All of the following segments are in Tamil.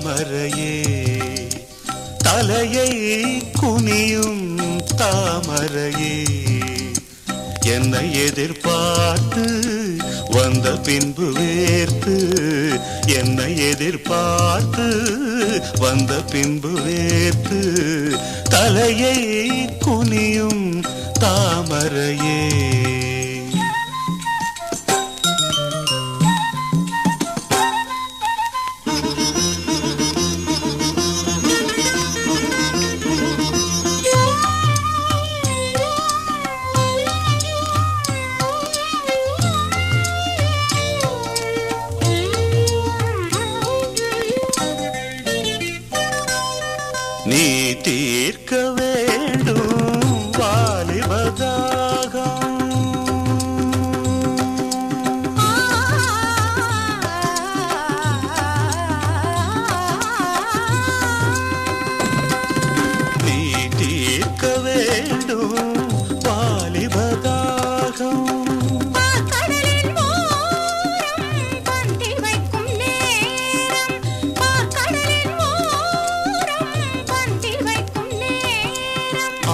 தாமரையே தலையை குனியும் தாமரையே என்னை எதிர்பார்த்து வந்த பின்பு வேர்த்து என்னை எதிர்பார்த்து வந்த பின்பு வேர்த்து தலையை குனியும் தாமரையே நீ தீர்க்க வேண்டும் வாலிபதாகம் நீ தீர்க்க வேண்டும் வாலிபதாகம்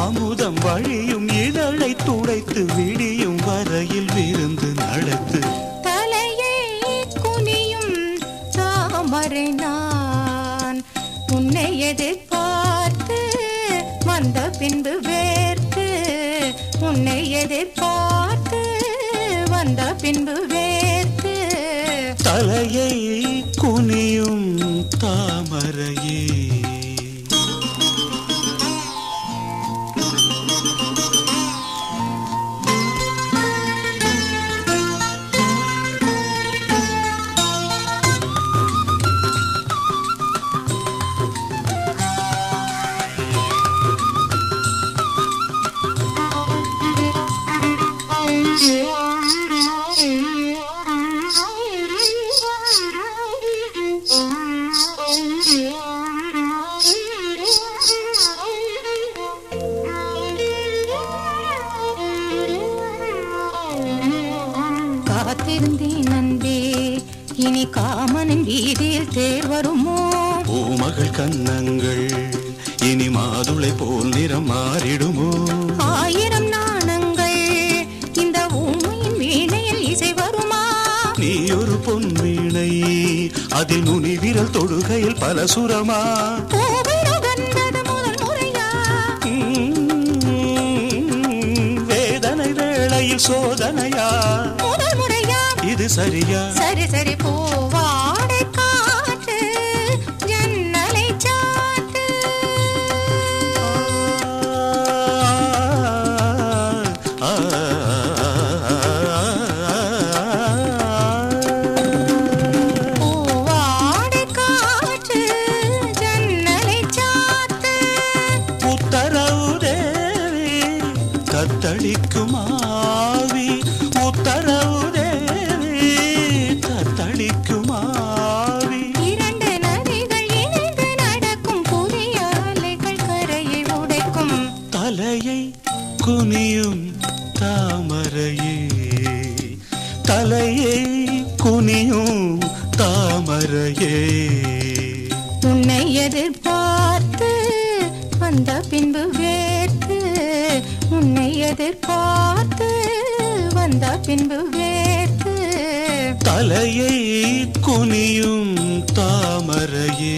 அமுதம் வழியும் இதழை துடைத்து விடியும் வரையில் விருந்து நடத்து தலையை குனியும் தாமரை நான் உன்னை எதிர்பார்த்து வந்த பின்பு வேர்த்து உன்னை எதிர்பார்த்து வந்த பின்பு வேர்த்து தலையை குனியும் தாமரையே காத்திருந்தேன் அன்பே இனி காமனின் வீதியில் தேர் வருமோ பூமகள் கன்னங்கள் இனி மாதுளை போல் நிறம் மாறிடுமோ ஆயிரம் நாணங்கள் இந்த ஊமையின் வீணையில் இசை வருமா நீ ஒரு பொன் வீணை அதில் நுனி விரல் தொடுகையில் பல சுரமா பூவிருகந்தது முதல் முறையா வேதனை வேளையில் சோதனையா முதல் முறையா இது சரியா சரி சரி பூவாடை காட்டு ஜன்னலை சாத்து பூவாடை காட்டு ஜன்னலை சாத்து உத்தரவு தேவி கத்தளிக்கும் ஆவி உத்தரவு தேவி கத்தளிக்கும் ஆவி இரண்டு நதிகள் இணைந்து நடக்கும் புதிய அலைகள் கரையை உடைக்கும் தலையை குனியும் தாமரையே தலையை குனியும் தாமரையே உன்னை எதிர்பார்த்து வந்த பின்பு வேர்த்து உன்னை எதிர்பார்த்து வந்த பின்பு வேர்த்து தலையை குனியும் தாமரையே